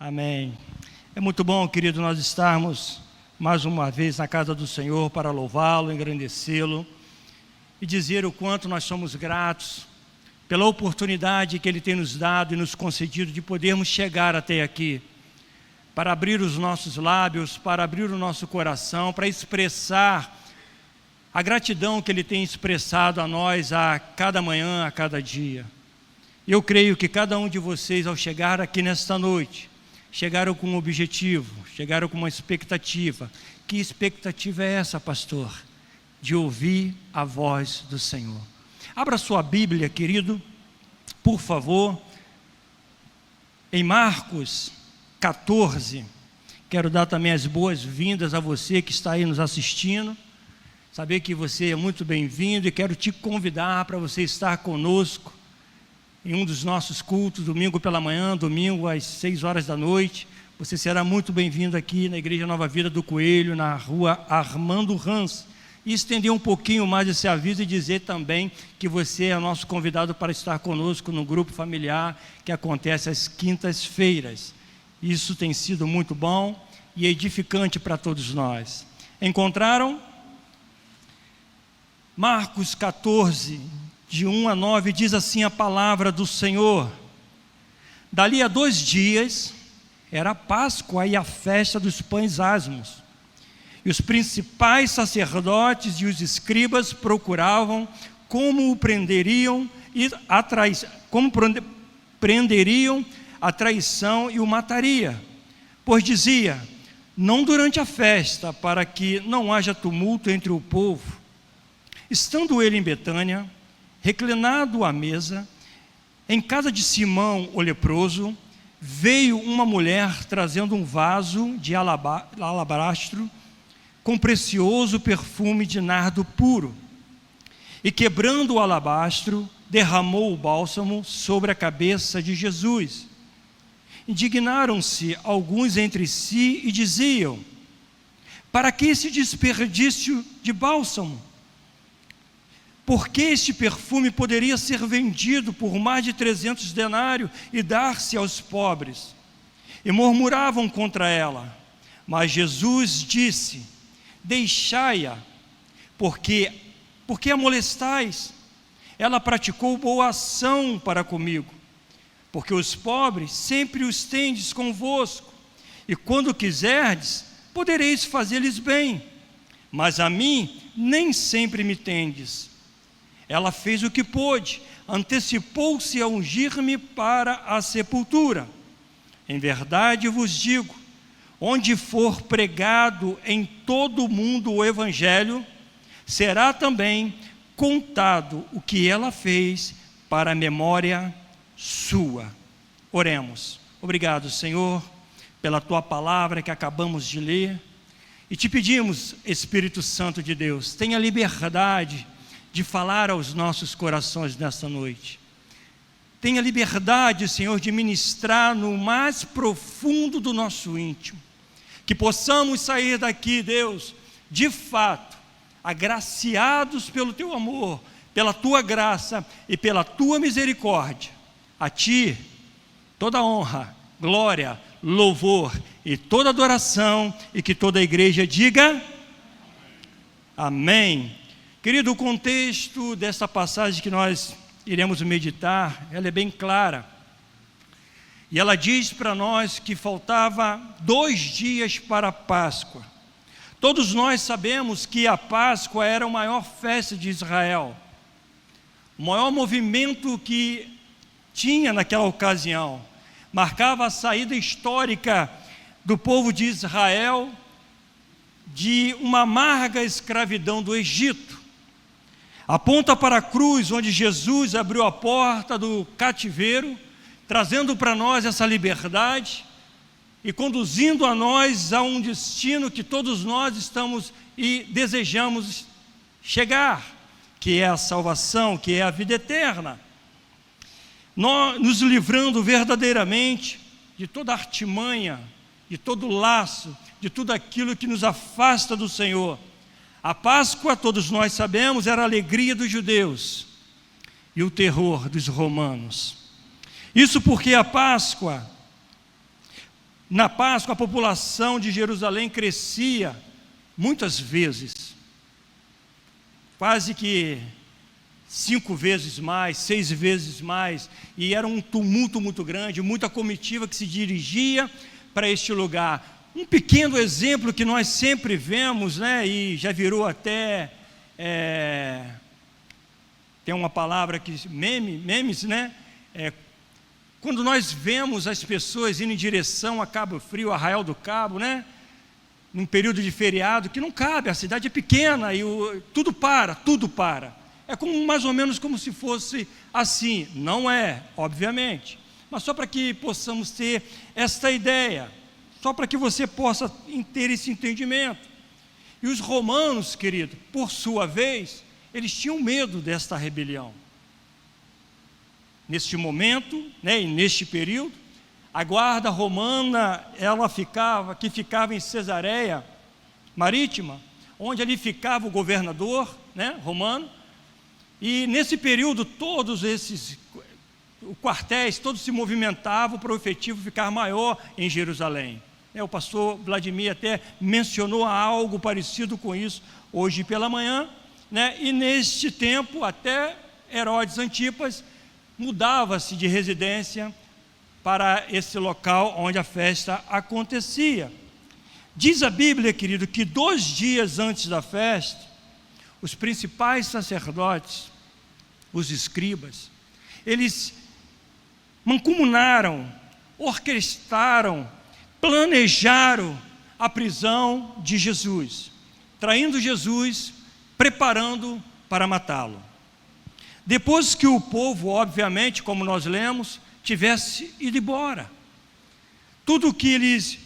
Amém. É muito bom, querido, nós estarmos mais uma vez na casa do Senhor para louvá-lo, engrandecê-lo e dizer o quanto nós somos gratos pela oportunidade que Ele tem nos dado e nos concedido de podermos chegar até aqui, para abrir os nossos lábios, para abrir o nosso coração, para expressar a gratidão que Ele tem expressado a nós a cada manhã, a cada dia. Eu creio que cada um de vocês, ao chegar aqui nesta noite, chegaram com um objetivo, chegaram com uma expectativa. Que expectativa é essa, pastor? De ouvir a voz do Senhor. Abra sua Bíblia, querido, por favor, em Marcos 14. Quero dar também as boas-vindas a você que está aí nos assistindo. Saber que você é muito bem-vindo e quero te convidar para você estar conosco em um dos nossos cultos, domingo pela manhã, domingo às 6 horas da noite. Você será muito bem-vindo aqui na Igreja Nova Vida do Coelho, na rua Armando Rans. E estender um pouquinho mais esse aviso e dizer também que você é nosso convidado para estar conosco no grupo familiar que acontece às quintas-feiras. Isso tem sido muito bom e edificante para todos nós. Encontraram? Marcos 14, de 1 a 9, diz assim a palavra do Senhor: Dali a 2 dias, era a Páscoa e a festa dos pães asmos. E os principais sacerdotes e os escribas procuravam como o prenderiam a traição e o mataria. Pois dizia: não durante a festa, para que não haja tumulto entre o povo. Estando ele em Betânia, reclinado à mesa, em casa de Simão o leproso, veio uma mulher trazendo um vaso de alabastro com precioso perfume de nardo puro, e quebrando o alabastro, derramou o bálsamo sobre a cabeça de Jesus. Indignaram-se alguns entre si e diziam: para que esse desperdício de bálsamo? Porque este perfume poderia ser vendido por mais de 300 denários e dar-se aos pobres. E murmuravam contra ela. Mas Jesus disse: deixai-a, porque a molestais? Ela praticou boa ação para comigo, porque os pobres sempre os tendes convosco, e quando quiserdes, podereis fazer-lhes bem, mas a mim nem sempre me tendes. Ela fez o que pôde, antecipou-se a ungir-me para a sepultura. Em verdade vos digo, onde for pregado em todo o mundo o Evangelho, será também contado o que ela fez para a memória sua. Oremos. Obrigado, Senhor, pela Tua palavra que acabamos de ler. E te pedimos, Espírito Santo de Deus, tenha liberdade de falar aos nossos corações nesta noite. Tenha liberdade, Senhor, de ministrar no mais profundo do nosso íntimo. Que possamos sair daqui, Deus, de fato, agraciados pelo Teu amor, pela Tua graça e pela Tua misericórdia. A Ti, toda honra, glória, louvor e toda adoração, e que toda a igreja diga amém. Querido, o contexto dessa passagem que nós iremos meditar, ela é bem clara. E ela diz para nós que faltava 2 dias para a Páscoa. Todos nós sabemos que a Páscoa era a maior festa de Israel, o maior movimento que tinha naquela ocasião. Marcava a saída histórica do povo de Israel de uma amarga escravidão do Egito. Aponta para a cruz, onde Jesus abriu a porta do cativeiro, trazendo para nós essa liberdade e conduzindo a nós a um destino que todos nós estamos e desejamos chegar, que é a salvação, que é a vida eterna. Nos livrando verdadeiramente de toda artimanha, de todo laço, de tudo aquilo que nos afasta do Senhor. A Páscoa, todos nós sabemos, era a alegria dos judeus e o terror dos romanos. Isso porque a Páscoa Na Páscoa, a população de Jerusalém crescia muitas vezes, quase que 5 vezes mais, 6 vezes mais, e era um tumulto muito grande, muita comitiva que se dirigia para este lugar. Um pequeno exemplo que nós sempre vemos, né, e já virou até, tem uma palavra que, memes, né, quando nós vemos as pessoas indo em direção a Cabo Frio, Arraial do Cabo, né, num período de feriado, que não cabe, a cidade é pequena, e tudo para. É como, mais ou menos como se fosse assim. Não é, obviamente, mas só para que possamos ter esta ideia, só para que você possa ter esse entendimento. E os romanos, querido, por sua vez, eles tinham medo desta rebelião. Neste momento, né, e neste período, a guarda romana, que ficava em Cesareia Marítima, onde ali ficava o governador, né, romano. E nesse período, todos esses quartéis, todos se movimentavam para o efetivo ficar maior em Jerusalém. O pastor Vladimir até mencionou algo parecido com isso hoje pela manhã, né? E neste tempo, até Herodes Antipas mudava-se de residência para esse local onde a festa acontecia. Diz a Bíblia, querido, que 2 dias antes da festa, os principais sacerdotes, os escribas, eles mancomunaram, orquestraram, planejaram a prisão de Jesus, traindo Jesus, preparando para matá-lo. Depois que o povo, obviamente, como nós lemos, tivesse ido embora, tudo o que eles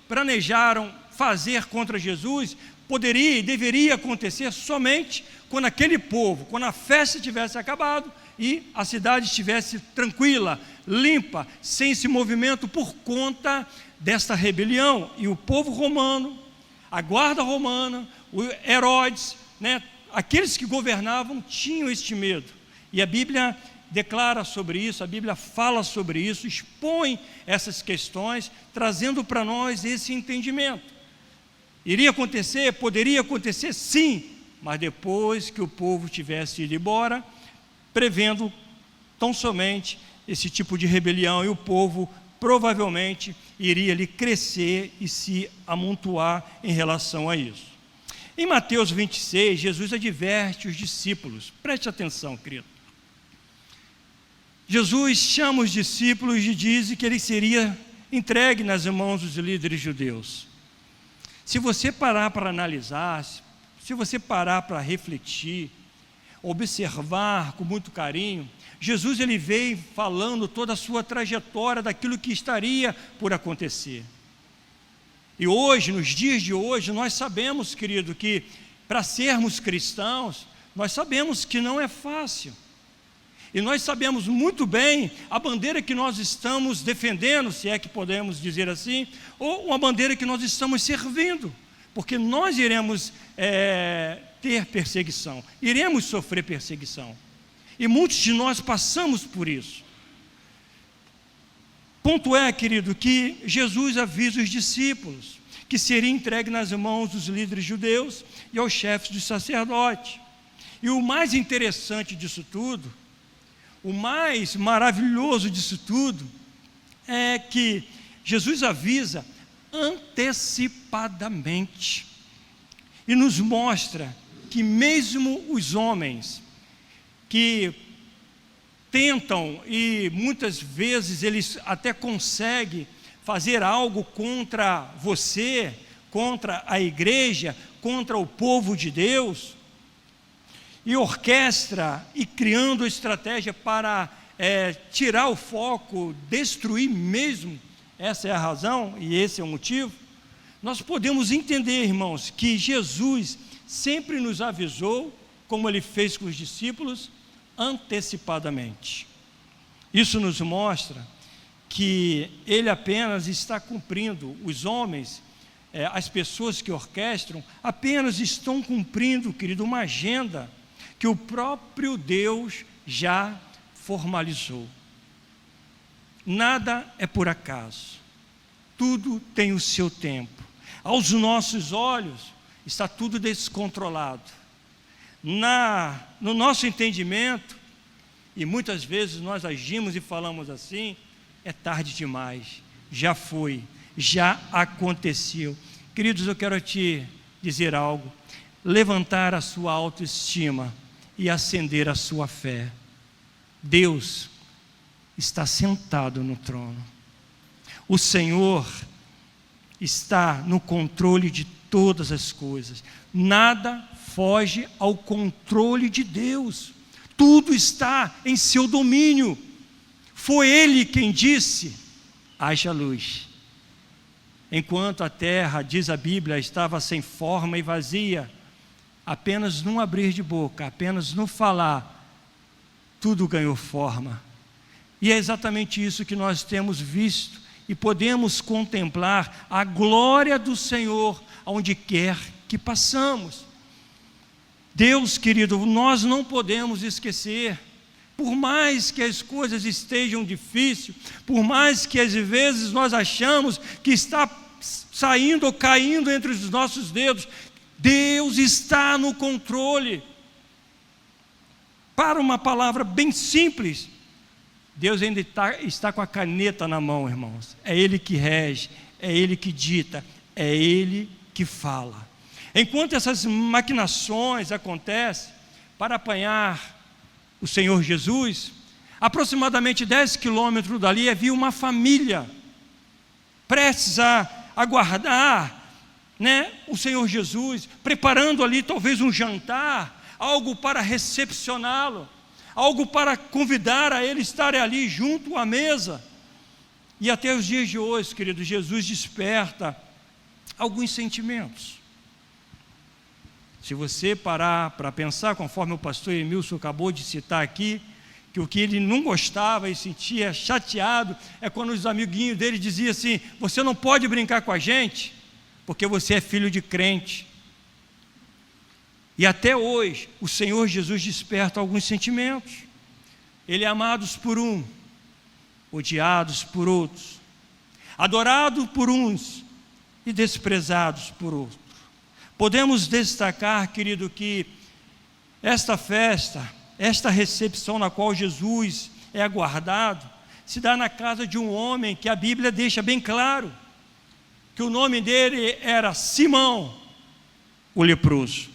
planejaram fazer contra Jesus poderia e deveria acontecer somente quando aquele povo, quando a festa tivesse acabado e a cidade estivesse tranquila, limpa, sem esse movimento por conta desta rebelião. E o povo romano, a guarda romana, o Herodes, né, aqueles que governavam tinham este medo. E a Bíblia declara sobre isso, a Bíblia fala sobre isso, expõe essas questões, trazendo para nós esse entendimento. Iria acontecer, poderia acontecer, sim, mas depois que o povo tivesse ido embora, prevendo tão somente esse tipo de rebelião, e o povo provavelmente iria ali crescer e se amontoar em relação a isso. Em Mateus 26, Jesus adverte os discípulos, preste atenção, querido. Jesus chama os discípulos e diz que ele seria entregue nas mãos dos líderes judeus. Se você parar para analisar, se você parar para refletir, observar com muito carinho, Jesus ele veio falando toda a sua trajetória daquilo que estaria por acontecer. E hoje, nos dias de hoje, nós sabemos, querido, que para sermos cristãos, nós sabemos que não é fácil. E nós sabemos muito bem a bandeira que nós estamos defendendo, se é que podemos dizer assim, ou uma bandeira que nós estamos servindo, porque nós iremos ter perseguição, iremos sofrer perseguição, e muitos de nós passamos por isso. Ponto é, querido, que Jesus avisa os discípulos que seria entregue nas mãos dos líderes judeus e aos chefes dos sacerdotes. E o mais interessante disso tudo, o mais maravilhoso disso tudo, é que Jesus avisa antecipadamente e nos mostra que mesmo os homens que tentam, e muitas vezes eles até conseguem fazer algo contra você, contra a igreja, contra o povo de Deus, e orquestra e criando estratégia para tirar o foco, destruir mesmo, essa é a razão e esse é o motivo. Nós podemos entender, irmãos, que Jesus sempre nos avisou, como ele fez com os discípulos, antecipadamente. Isso nos mostra que ele apenas está cumprindo, os homens, as pessoas que orquestram, apenas estão cumprindo, querido, uma agenda que o próprio Deus já formalizou. Nada é por acaso. tudo tem o seu tempo. Aos nossos olhos, está tudo descontrolado. No nosso entendimento, e muitas vezes nós agimos e falamos assim, é tarde demais, já foi, já aconteceu. Queridos, eu quero te dizer algo, levantar a sua autoestima e acender a sua fé. Deus está sentado no trono. O Senhor está no controle de todas as coisas. Nada foge ao controle de Deus. Tudo está em seu domínio. Foi Ele quem disse: haja luz. Enquanto a terra, diz a Bíblia, estava sem forma e vazia, apenas num abrir de boca, apenas no falar, tudo ganhou forma. E é exatamente isso que nós temos visto e podemos contemplar a glória do Senhor aonde quer que passamos. Deus, querido, nós não podemos esquecer, por mais que as coisas estejam difíceis, por mais que às vezes nós achamos que está saindo ou caindo entre os nossos dedos, Deus está no controle. Para uma palavra bem simples, Deus ainda está com a caneta na mão, irmãos. É Ele que rege, é Ele que dita, é Ele que fala. Enquanto essas maquinações acontecem para apanhar o Senhor Jesus, aproximadamente 10 quilômetros dali havia uma família prestes a aguardar, o Senhor Jesus, preparando ali talvez um jantar, algo para recepcioná-lo, algo para convidar a ele estar ali junto à mesa. E até os dias de hoje, querido, Jesus desperta alguns sentimentos. Se você parar para pensar, conforme o pastor Emilson acabou de citar aqui, que o que ele não gostava e sentia chateado é quando os amiguinhos dele diziam assim: você não pode brincar com a gente, porque você é filho de crente. E até hoje, o Senhor Jesus desperta alguns sentimentos. Ele é amado por um, odiados por outros, adorado por uns e desprezados por outros. Podemos destacar, querido, que esta festa, esta recepção na qual Jesus é aguardado, se dá na casa de um homem que a Bíblia deixa bem claro, que o nome dele era Simão, o leproso.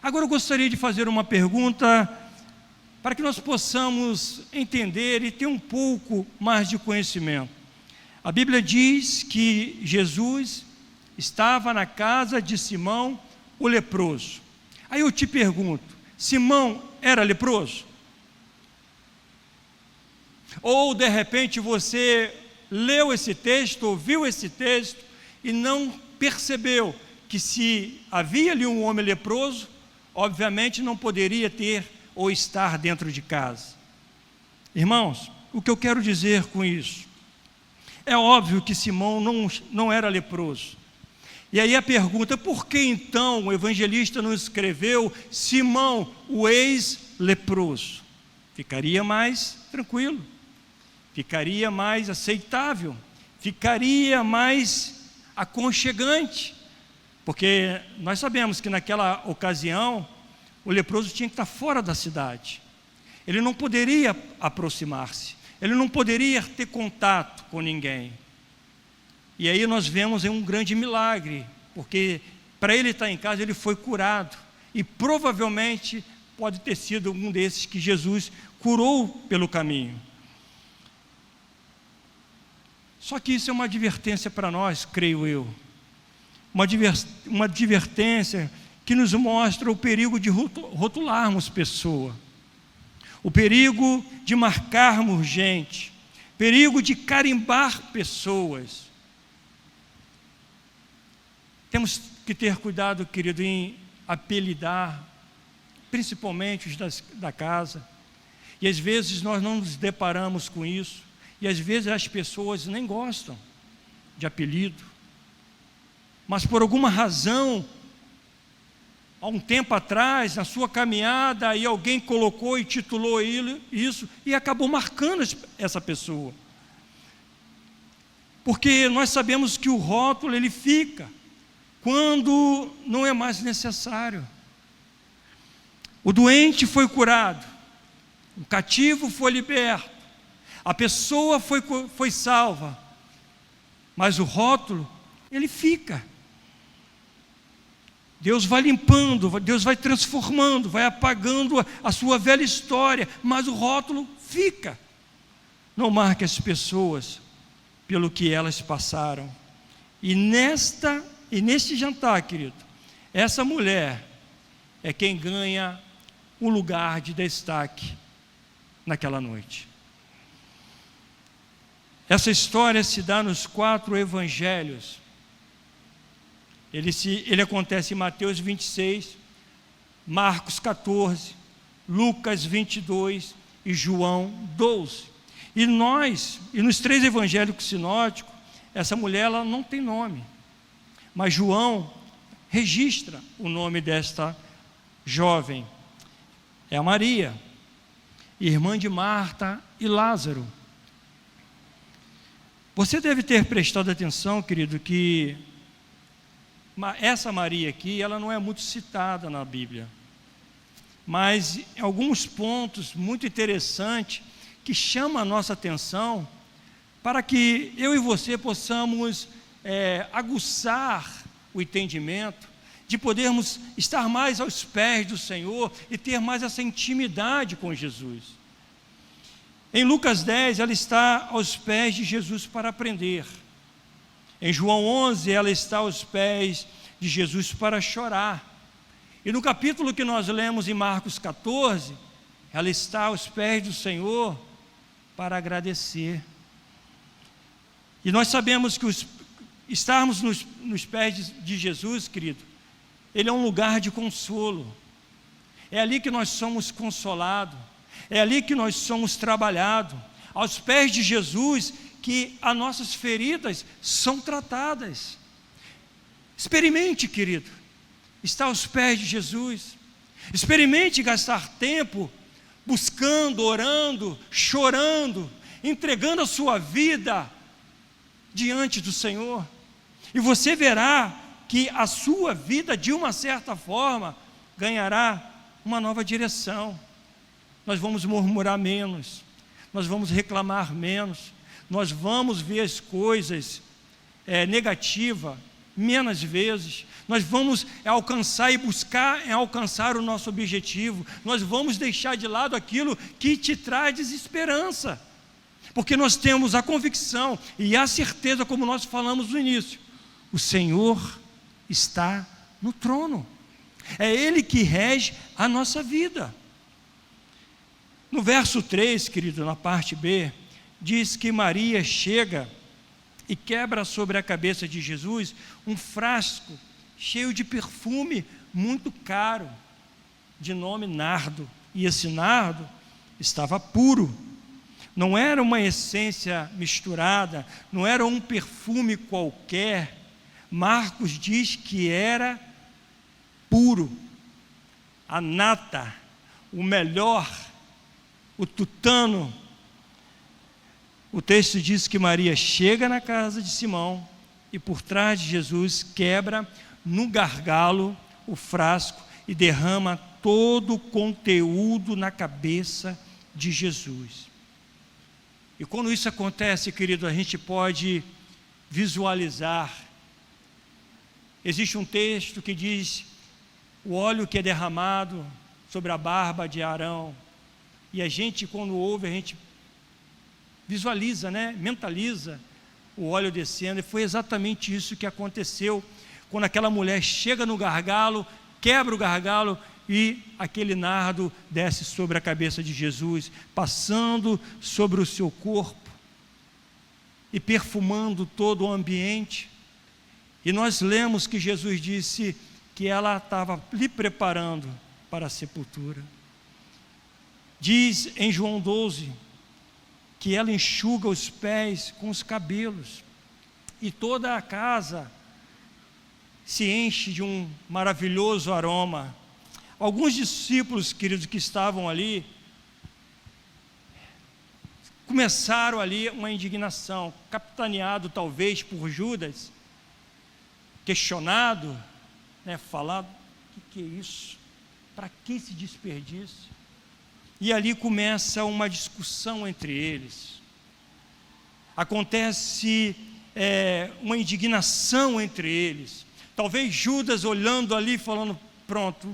Agora eu gostaria de fazer uma pergunta para que nós possamos entender e ter um pouco mais de conhecimento. A Bíblia diz que Jesus estava na casa de Simão, o leproso. Aí eu te pergunto, Simão era leproso? Ou de repente você leu esse texto, ouviu esse texto e não percebeu que se havia ali um homem leproso, obviamente não poderia ter ou estar dentro de casa. Irmãos, o que eu quero dizer com isso? É óbvio que Simão não era leproso. E aí a pergunta, por que então o evangelista não escreveu Simão, o ex-leproso? Ficaria mais tranquilo, ficaria mais aceitável, ficaria mais aconchegante, porque nós sabemos que naquela ocasião o leproso tinha que estar fora da cidade, ele não poderia aproximar-se, ele não poderia ter contato com ninguém. E aí nós vemos um grande milagre, porque para ele estar em casa ele foi curado, e provavelmente pode ter sido um desses que Jesus curou pelo caminho. Só que isso é uma advertência para nós, creio eu, uma advertência que nos mostra o perigo de rotularmos pessoa, o perigo de marcarmos gente, perigo de carimbar pessoas. Temos que ter cuidado, querido, em apelidar, principalmente os da casa, e às vezes nós não nos deparamos com isso, e às vezes as pessoas nem gostam de apelido, mas por alguma razão, há um tempo atrás, na sua caminhada, aí alguém colocou e titulou isso, e acabou marcando essa pessoa. Porque nós sabemos que o rótulo ele fica quando não é mais necessário. O doente foi curado, o cativo foi liberto, a pessoa foi salva, mas o rótulo, ele fica. Deus vai limpando, Deus vai transformando, vai apagando a sua velha história, mas o rótulo fica. Não marque as pessoas pelo que elas passaram. E neste jantar, querido, essa mulher é quem ganha um lugar de destaque naquela noite. Essa história se dá nos 4 evangelhos. Ele acontece em Mateus 26, Marcos 14, Lucas 22 e João 12. E nos 3 evangelhos sinóticos, essa mulher ela não tem nome, mas João registra o nome desta jovem. É a Maria, irmã de Marta e Lázaro. Você deve ter prestado atenção, querido, que essa Maria aqui, ela não é muito citada na Bíblia, mas em alguns pontos muito interessantes que chamam a nossa atenção para que eu e você possamos aguçar o entendimento de podermos estar mais aos pés do Senhor e ter mais essa intimidade com Jesus. Em Lucas 10, ela está aos pés de Jesus para aprender. Em João 11, ela está aos pés de Jesus para chorar. E no capítulo que nós lemos em Marcos 14, ela está aos pés do Senhor para agradecer. E nós sabemos que estarmos nos pés de Jesus, querido, Ele é um lugar de consolo. É ali que nós somos consolados. É ali que nós somos trabalhados. Aos pés de Jesus que as nossas feridas são tratadas. Experimente, querido, estar aos pés de Jesus. Experimente gastar tempo buscando, orando, chorando, entregando a sua vida diante do Senhor. E você verá que a sua vida, de uma certa forma, ganhará uma nova direção. Nós vamos murmurar menos, nós vamos reclamar menos, nós vamos ver as coisas negativas menos vezes, nós vamos alcançar e buscar alcançar o nosso objetivo, nós vamos deixar de lado aquilo que te traz desesperança, porque nós temos a convicção e a certeza, como nós falamos no início, o Senhor está no trono, é Ele que rege a nossa vida. No verso 3, querido, na parte B, diz que Maria chega e quebra sobre a cabeça de Jesus um frasco cheio de perfume muito caro, de nome nardo, e esse nardo estava puro, não era uma essência misturada, não era um perfume qualquer. Marcos diz que era puro, a nata, o melhor, o tutano. O texto diz que Maria chega na casa de Simão e por trás de Jesus quebra no gargalo o frasco e derrama todo o conteúdo na cabeça de Jesus. E quando isso acontece, querido, a gente pode visualizar. Existe um texto que diz o óleo que é derramado sobre a barba de Arão. E a gente, quando ouve, a gente visualiza, mentaliza o óleo descendo. E foi exatamente isso que aconteceu quando aquela mulher chega no gargalo, quebra o gargalo e aquele nardo desce sobre a cabeça de Jesus, passando sobre o seu corpo e perfumando todo o ambiente. E nós lemos que Jesus disse que ela estava lhe preparando para a sepultura. Diz em João 12 que ela enxuga os pés com os cabelos e toda a casa se enche de um maravilhoso aroma. Alguns discípulos, queridos, que estavam ali, começaram ali uma indignação, capitaneado talvez por Judas, questionado, falado: o que é isso? Para que esse desperdício? E ali começa uma discussão entre eles. Acontece uma indignação entre eles. Talvez Judas olhando ali, falando: pronto,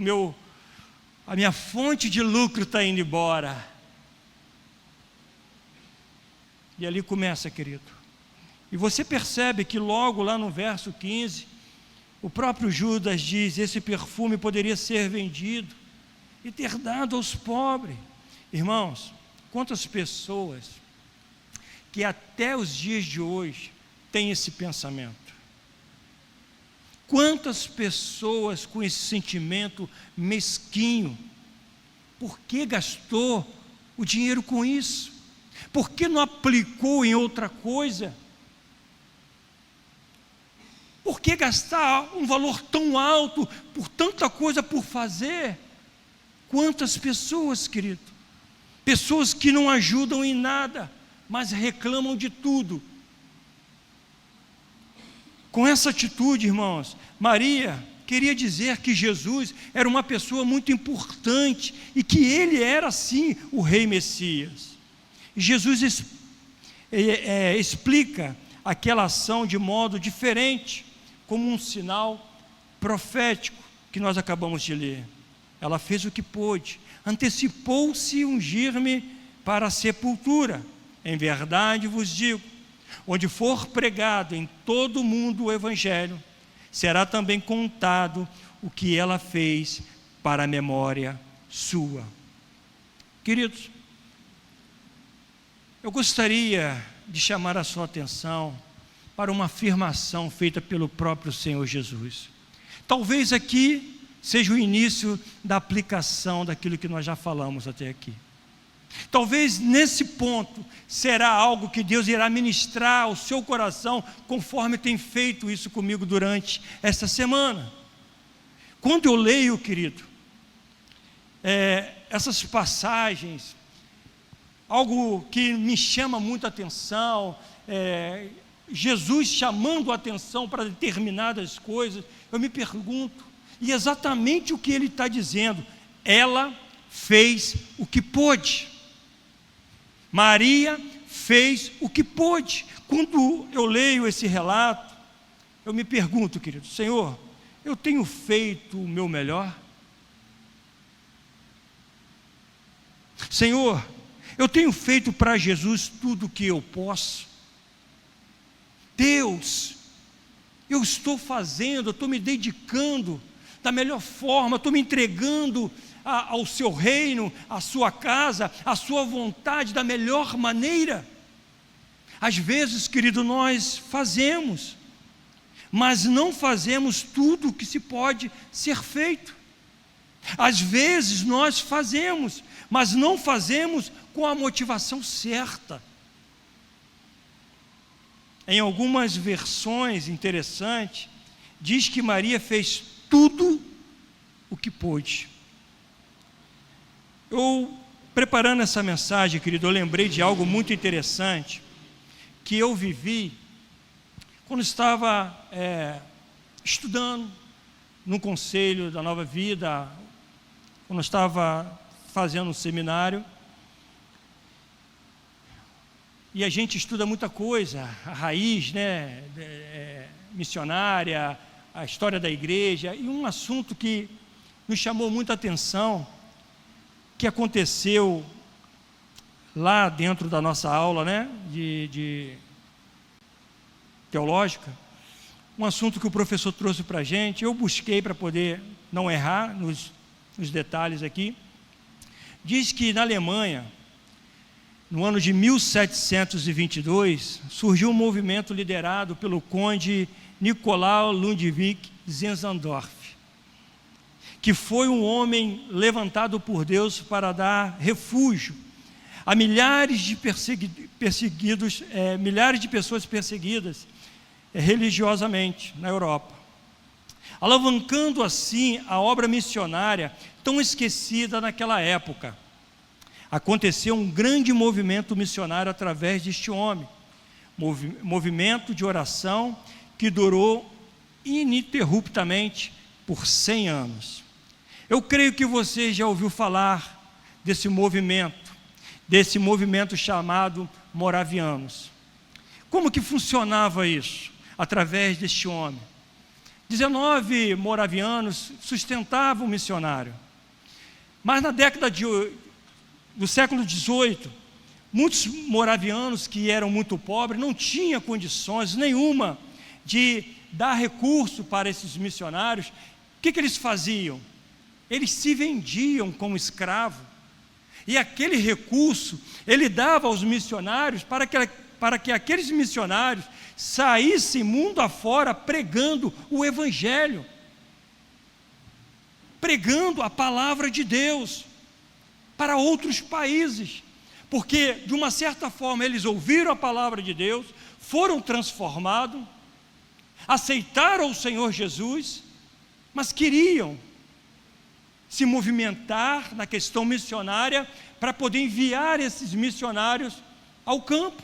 a minha fonte de lucro está indo embora. E ali começa, querido. E você percebe que logo lá no verso 15, o próprio Judas diz: esse perfume poderia ser vendido e ter dado aos pobres. Irmãos, quantas pessoas que até os dias de hoje têm esse pensamento? Quantas pessoas com esse sentimento mesquinho? Por que gastou o dinheiro com isso? Por que não aplicou em outra coisa? Por que gastar um valor tão alto por tanta coisa por fazer? Quantas pessoas, querido? Pessoas que não ajudam em nada, mas reclamam de tudo. Com essa atitude, irmãos, Maria queria dizer que Jesus era uma pessoa muito importante e que ele era, sim, o Rei Messias. E Jesus explica aquela ação de modo diferente, como um sinal profético que nós acabamos de ler. Ela fez o que pôde, antecipou-se ungir-me para a sepultura. Em verdade vos digo, onde for pregado em todo o mundo o Evangelho, será também contado o que ela fez para a memória sua. Queridos, eu gostaria de chamar a sua atenção para uma afirmação feita pelo próprio Senhor Jesus. Talvez aqui seja o início da aplicação daquilo que nós já falamos até aqui. Talvez nesse ponto será algo que Deus irá ministrar ao seu coração, conforme tem feito isso comigo durante esta semana. Quando eu leio, querido, essas passagens, algo que me chama muito a atenção, Jesus chamando a atenção para determinadas coisas, eu me pergunto, e exatamente o que ele está dizendo: ela fez o que pôde. Maria fez o que pôde. Quando eu leio esse relato, eu me pergunto, querido: Senhor, eu tenho feito o meu melhor? Senhor, eu tenho feito para Jesus tudo o que eu posso? Deus, eu estou fazendo, eu estou me dedicando da melhor forma, estou me entregando ao seu reino, à sua casa, à sua vontade da melhor maneira. Às vezes, querido, nós fazemos, mas não fazemos tudo o que se pode ser feito. Às vezes nós fazemos, mas não fazemos com a motivação certa. Em algumas versões interessantes, diz que Maria fez tudo o que pôde. Eu, preparando essa mensagem, querido, eu lembrei de algo muito interessante que eu vivi quando estava estudando no Conselho da Nova Vida, quando eu estava fazendo um seminário. E a gente estuda muita coisa, a raiz, missionária, a história da igreja, e um assunto que nos chamou muita atenção, que aconteceu lá dentro da nossa aula, de teológica, um assunto que o professor trouxe para a gente. Eu busquei para poder não errar nos detalhes aqui. Diz que na Alemanha, no ano de 1722, surgiu um movimento liderado pelo conde Nicolau Ludwig Zinzendorf, que foi um homem levantado por Deus para dar refúgio a milhares de pessoas perseguidas religiosamente na Europa, alavancando assim a obra missionária tão esquecida naquela época. aconteceu um grande movimento missionário através deste homem. Movimento de oração que durou ininterruptamente por 100 anos. Eu creio que você já ouviu falar desse movimento chamado moravianos. Como que funcionava isso? Através deste homem. 19 moravianos sustentavam o missionário. Mas na década do século XVIII, muitos moravianos que eram muito pobres não tinham condições nenhuma de dar recurso para esses missionários. O que eles faziam? Eles se vendiam como escravo. E aquele recurso, ele dava aos missionários para que aqueles missionários saíssem mundo afora pregando o Evangelho, pregando a palavra de Deus para outros países, porque de uma certa forma eles ouviram a palavra de Deus, foram transformados, aceitaram o Senhor Jesus, mas queriam se movimentar na questão missionária para poder enviar esses missionários ao campo.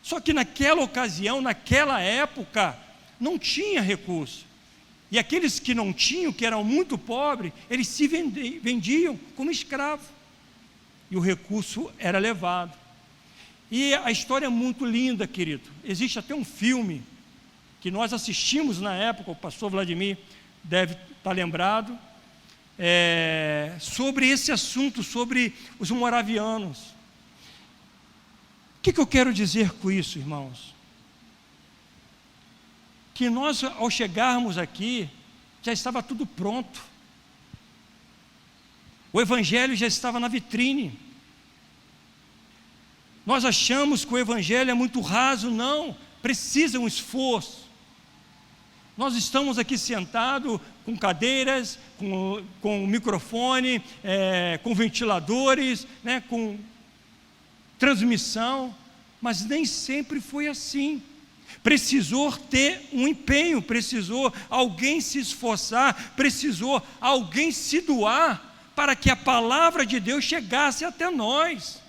Só que naquela ocasião, naquela época, não tinha recurso. E aqueles que não tinham, que eram muito pobres, eles se vendiam como escravos. E o recurso era levado. E a história é muito linda, querido. Existe até um filme que nós assistimos na época, o pastor Vladimir deve estar lembrado, sobre esse assunto, sobre os moravianos. O que eu quero dizer com isso, irmãos? Que nós, ao chegarmos aqui, já estava tudo pronto. O Evangelho já estava na vitrine. Nós achamos que o Evangelho é muito raso. Não, precisa um esforço. Nós estamos aqui sentados com cadeiras, com microfone, com ventiladores, né, com transmissão, mas nem sempre foi assim. Precisou ter um empenho, precisou alguém se esforçar, precisou alguém se doar para que a palavra de Deus chegasse até nós.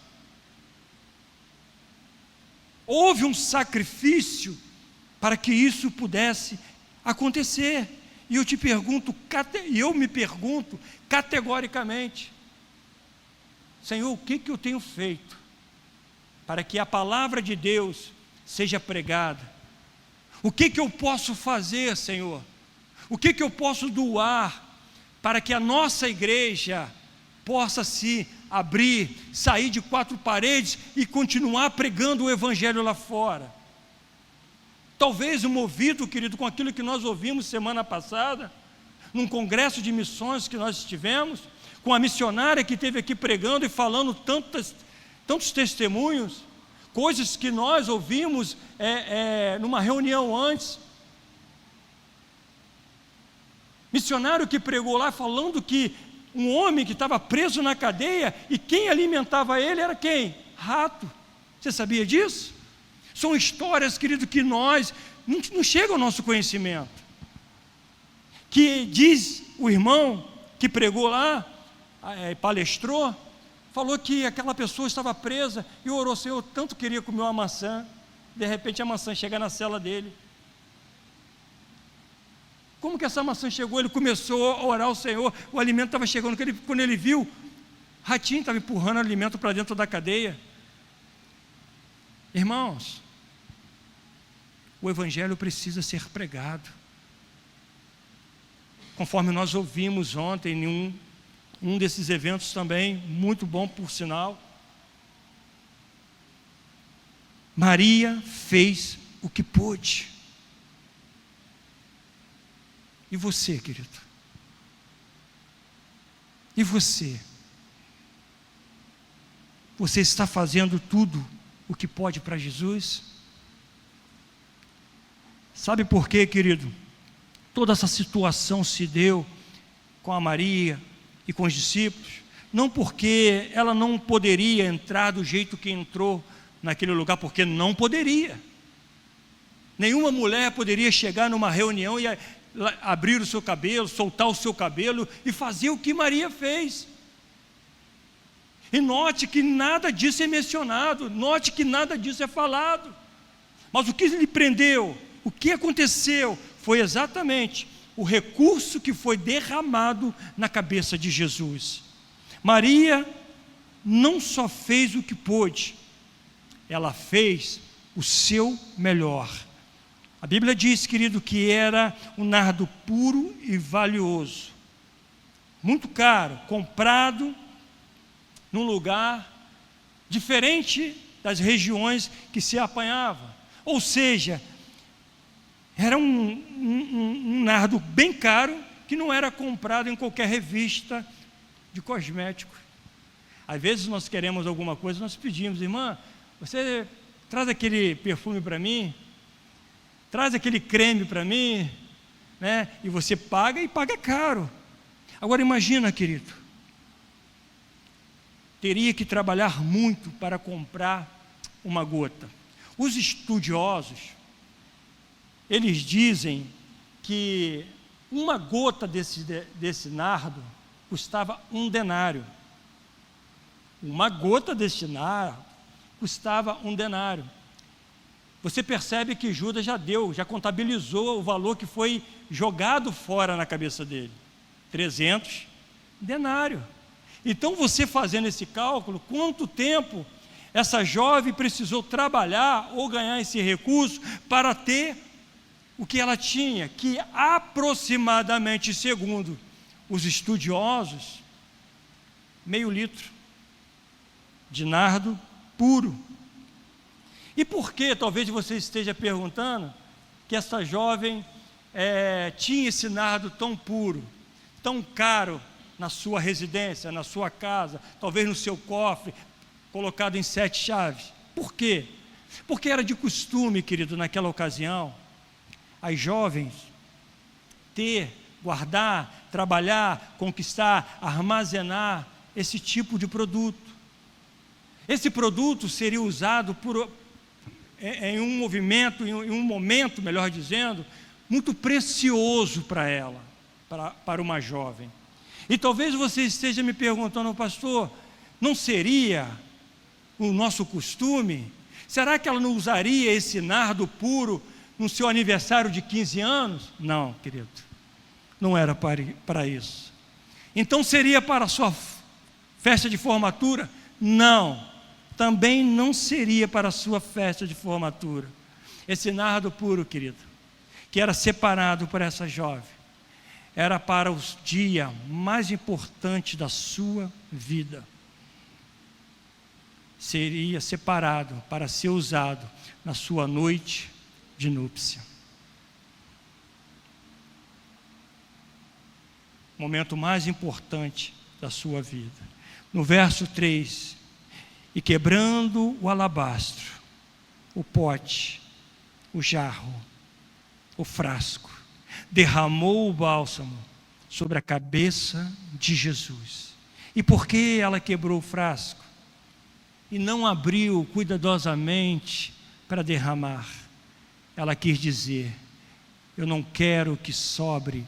Houve um sacrifício para que isso pudesse acontecer. E eu me pergunto categoricamente: Senhor, o que eu tenho feito para que a palavra de Deus seja pregada? O que eu posso fazer, Senhor? O que eu posso doar para que a nossa igreja possa se abrir, sair de 4 paredes e continuar pregando o Evangelho lá fora? Talvez movido, querido, com aquilo que nós ouvimos semana passada, num congresso de missões que nós estivemos, com a missionária que esteve aqui pregando e falando tantos testemunhos, coisas que nós ouvimos numa reunião antes. Missionário que pregou lá falando que um homem que estava preso na cadeia e quem alimentava ele era quem? Rato. Você sabia disso? São histórias, querido, que não chega ao nosso conhecimento. Que diz o irmão que pregou lá, palestrou, falou que aquela pessoa estava presa e orou: Senhor, eu tanto queria comer uma maçã. De repente a maçã chega na cela dele. Como que essa maçã chegou? Ele começou a orar ao Senhor, o alimento estava chegando. Quando ele viu, ratinho estava empurrando alimento para dentro da cadeia. Irmãos, o Evangelho precisa ser pregado. Conforme nós ouvimos ontem em um desses eventos também, muito bom por sinal, Maria fez o que pôde. E você, querido? E você? Você está fazendo tudo o que pode para Jesus? Sabe por quê, querido? Toda essa situação se deu com a Maria e com os discípulos, não porque ela não poderia entrar do jeito que entrou naquele lugar, porque não poderia. Nenhuma mulher poderia chegar numa reunião e abrir o seu cabelo, soltar o seu cabelo e fazer o que Maria fez. E note que nada disso é mencionado, note que nada disso é falado. Mas o que lhe prendeu, o que aconteceu, foi exatamente o recurso que foi derramado na cabeça de Jesus. Maria não só fez o que pôde, ela fez o seu melhor. A Bíblia diz, querido, que era um nardo puro e valioso, muito caro, comprado num lugar diferente das regiões que se apanhava. Ou seja, era um nardo bem caro, que não era comprado em qualquer revista de cosméticos. Às vezes nós queremos alguma coisa, nós pedimos: irmã, você traz aquele perfume para mim, traz aquele creme para mim, né? E você paga, e paga caro. Agora imagina, querido, teria que trabalhar muito para comprar uma gota. Os estudiosos, eles dizem que uma gota desse nardo custava 1 denário. Uma gota desse nardo custava 1 denário. Você percebe que Judas já contabilizou o valor que foi jogado fora na cabeça dele: 300 denários. Então, você fazendo esse cálculo, quanto tempo essa jovem precisou trabalhar ou ganhar esse recurso para ter o que ela tinha, que aproximadamente, segundo os estudiosos, meio litro de nardo puro. E por que, talvez você esteja perguntando, que essa jovem tinha esse nardo tão puro, tão caro, na sua residência, na sua casa, talvez no seu cofre, colocado em 7 chaves? Por quê? Porque era de costume, querido, naquela ocasião, as jovens guardar, trabalhar, conquistar, armazenar esse tipo de produto. Esse produto seria usado em um movimento, em um momento, melhor dizendo, muito precioso para ela, para uma jovem. E talvez você esteja me perguntando: pastor, não seria o nosso costume? Será que ela não usaria esse nardo puro no seu aniversário de 15 anos? Não, querido, não era para isso. Então seria para a sua festa de formatura? Não, também não seria para a sua festa de formatura. Esse nardo puro, querido, que era separado para essa jovem, era para o dia mais importante da sua vida. Seria separado para ser usado na sua noite de núpcia. Momento mais importante da sua vida. No verso 3: e quebrando o alabastro, o pote, o jarro, o frasco, derramou o bálsamo sobre a cabeça de Jesus. E por que ela quebrou o frasco e não abriu cuidadosamente para derramar? Ela quis dizer: eu não quero que sobre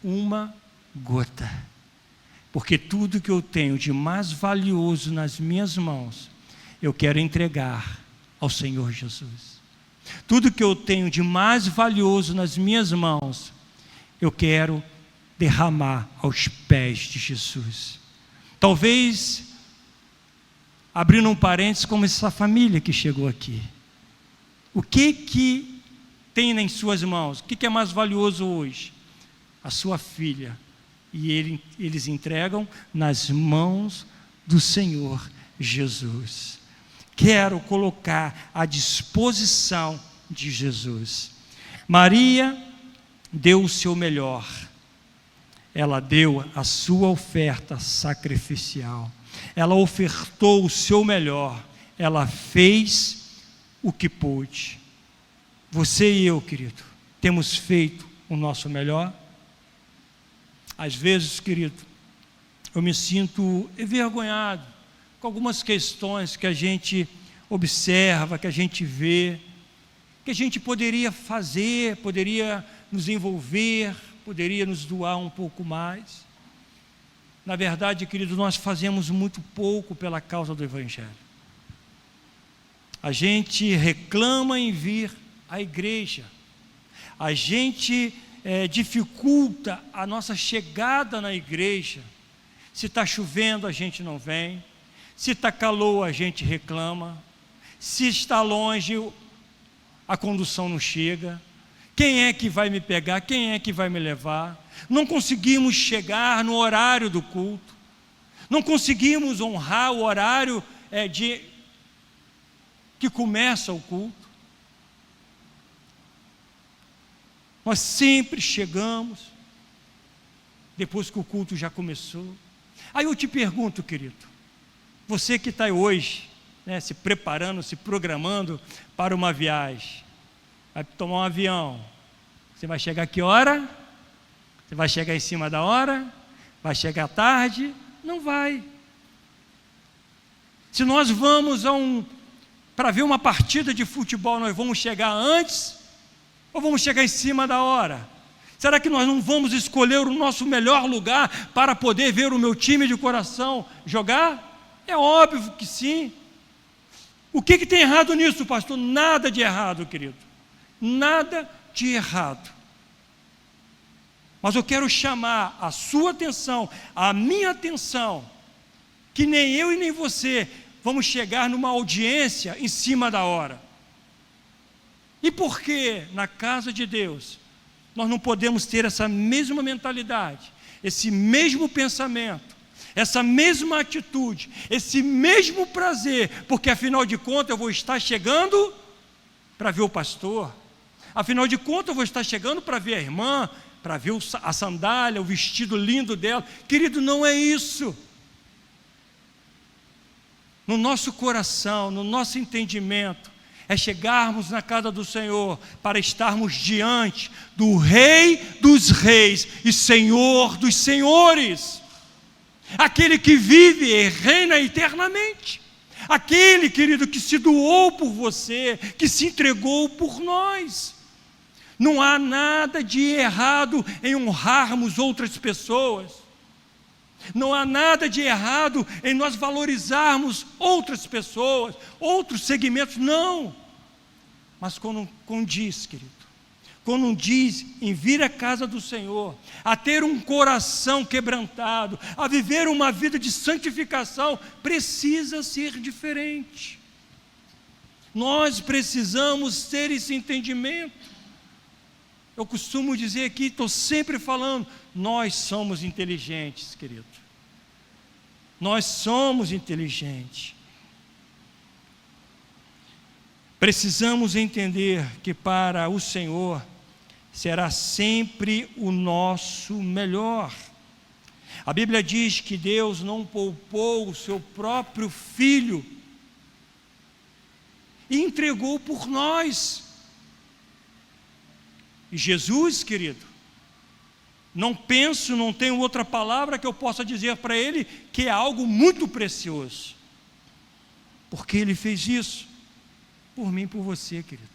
uma gota, porque tudo que eu tenho de mais valioso nas minhas mãos, eu quero entregar ao Senhor Jesus. Tudo que eu tenho de mais valioso nas minhas mãos, eu quero derramar aos pés de Jesus. Talvez, abrindo um parênteses, como essa família que chegou aqui. O que tem em suas mãos? O que é mais valioso hoje? A sua filha. E eles entregam nas mãos do Senhor Jesus. Quero colocar à disposição de Jesus. Maria deu o seu melhor. Ela deu a sua oferta sacrificial. Ela ofertou o seu melhor. Ela fez o que pôde. Você e eu, querido, temos feito o nosso melhor? Às vezes, querido, eu me sinto envergonhado com algumas questões que a gente observa, que a gente vê, que a gente poderia fazer, poderia nos envolver, poderia nos doar um pouco mais. Na verdade, querido, nós fazemos muito pouco pela causa do Evangelho. A gente reclama em vir à igreja. A gente dificulta a nossa chegada na igreja. Se está chovendo, a gente não vem. Se está calor, a gente reclama. Se está longe, a condução não chega. Quem é que vai me pegar? Quem é que vai me levar? Não conseguimos chegar no horário do culto. Não conseguimos honrar o horário que começa o culto. Nós sempre chegamos depois que o culto já começou. Aí eu te pergunto, querido, você que está hoje, se preparando, se programando para uma viagem, vai tomar um avião, você vai chegar a que hora? Você vai chegar em cima da hora? Vai chegar tarde? Não vai. Se nós vamos para ver uma partida de futebol, nós vamos chegar antes ou vamos chegar em cima da hora? Será que nós não vamos escolher o nosso melhor lugar para poder ver o meu time de coração jogar? É óbvio que sim. O que tem errado nisso, pastor? Nada de errado, querido. Nada de errado. Mas eu quero chamar a sua atenção, a minha atenção, que nem eu e nem você vamos chegar numa audiência em cima da hora. E por que na casa de Deus nós não podemos ter essa mesma mentalidade, esse mesmo pensamento, essa mesma atitude, esse mesmo prazer? Porque afinal de contas eu vou estar chegando para ver o pastor, afinal de contas eu vou estar chegando para ver a irmã, para ver a sandália, o vestido lindo dela. Querido, não é isso. No nosso coração, no nosso entendimento, é chegarmos na casa do Senhor para estarmos diante do Rei dos Reis e Senhor dos Senhores, aquele que vive e reina eternamente, aquele, querido, que se doou por você, que se entregou por nós. Não há nada de errado em honrarmos outras pessoas. Não há nada de errado em nós valorizarmos outras pessoas, outros segmentos, não. Mas quando diz, querido, quando diz em vir à casa do Senhor, a ter um coração quebrantado, a viver uma vida de santificação, precisa ser diferente. Nós precisamos ter esse entendimento. Eu costumo dizer aqui, estou sempre falando, nós somos inteligentes, querido. Nós somos inteligentes. Precisamos entender que para o Senhor será sempre o nosso melhor. A Bíblia diz que Deus não poupou o seu próprio Filho e entregou por nós. E Jesus, querido, não tenho outra palavra que eu possa dizer para Ele, que é algo muito precioso, porque Ele fez isso, por mim e por você, querido,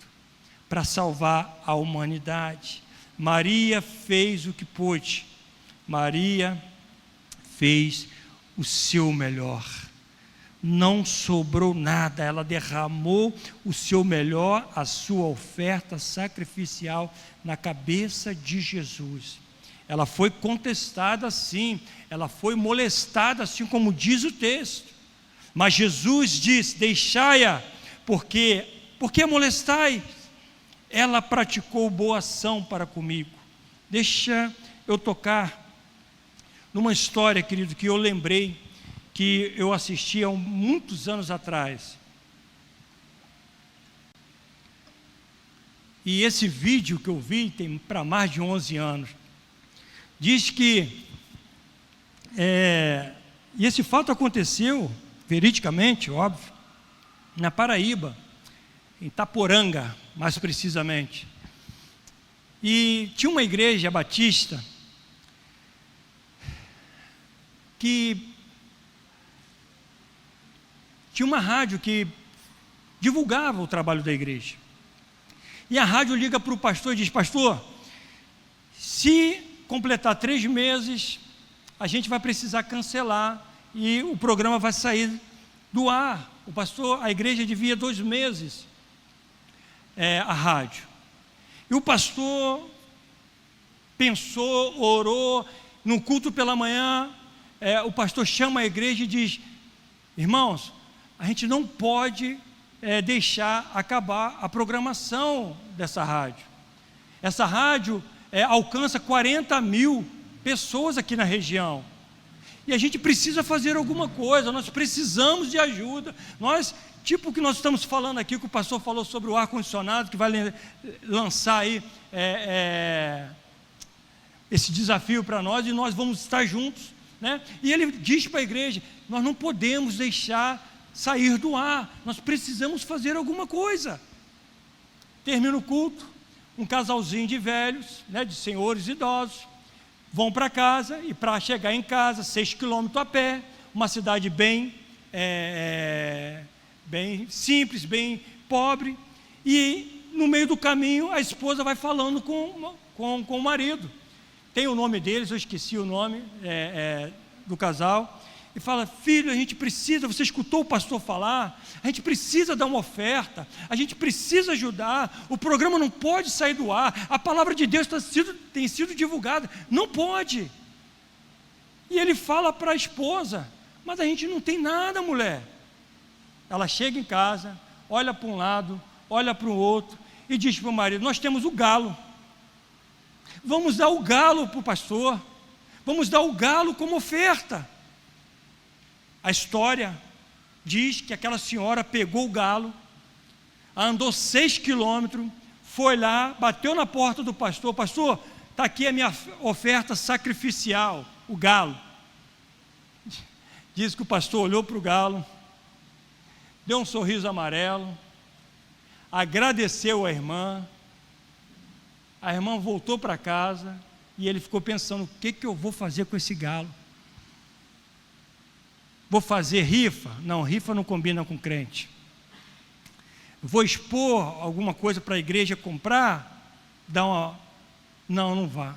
para salvar a humanidade. Maria fez o que pôde, Maria fez o seu melhor, não sobrou nada, ela derramou o seu melhor, a sua oferta sacrificial na cabeça de Jesus. Ela foi contestada sim, ela foi molestada assim como diz o texto, mas Jesus diz: deixai-a, porque molestai? Ela praticou boa ação para comigo. Deixa eu tocar numa história, querido, que eu lembrei, que eu assisti há muitos anos atrás. E esse vídeo que eu vi tem para mais de 11 anos. Diz que, e esse fato aconteceu, veridicamente, óbvio, na Paraíba, em Itaporanga, mais precisamente. E tinha uma igreja batista que tinha uma rádio que divulgava o trabalho da igreja. E a rádio liga para o pastor e diz: pastor, se completar 3 meses, a gente vai precisar cancelar e o programa vai sair do ar. A igreja devia 2 meses a rádio. E o pastor pensou, orou, no culto pela manhã, o pastor chama a igreja e diz: irmãos, a gente não pode deixar acabar a programação dessa rádio. Essa rádio alcança 40 mil pessoas aqui na região. E a gente precisa fazer alguma coisa, nós precisamos de ajuda. Tipo o que nós estamos falando aqui, que o pastor falou sobre o ar-condicionado, que vai lançar aí esse desafio para nós, e nós vamos estar juntos, né? E ele diz para a igreja: nós não podemos deixar sair do ar, nós precisamos fazer alguma coisa. Termina o culto, um casalzinho de velhos, né, de senhores idosos, vão para casa, e para chegar em casa, 6 quilômetros a pé, uma cidade bem simples, bem pobre, e no meio do caminho a esposa vai falando com o marido, tem o nome deles, eu esqueci o nome do casal, e fala: filho, a gente precisa, você escutou o pastor falar, a gente precisa dar uma oferta, a gente precisa ajudar, o programa não pode sair do ar, a palavra de Deus tem sido divulgada, não pode. E ele fala para a esposa: mas a gente não tem nada, mulher. Ela chega em casa, olha para um lado, olha para o outro, e diz para o marido: nós temos o galo, vamos dar o galo para o pastor, vamos dar o galo como oferta. A história diz que aquela senhora pegou o galo, andou 6 quilômetros, foi lá, bateu na porta do pastor: pastor, está aqui a minha oferta sacrificial, o galo. Diz que o pastor olhou para o galo, deu um sorriso amarelo, agradeceu a irmã voltou para casa, e ele ficou pensando: o que eu vou fazer com esse galo? Vou fazer rifa? Não, rifa não combina com crente. Vou expor alguma coisa para a igreja comprar? Não vá.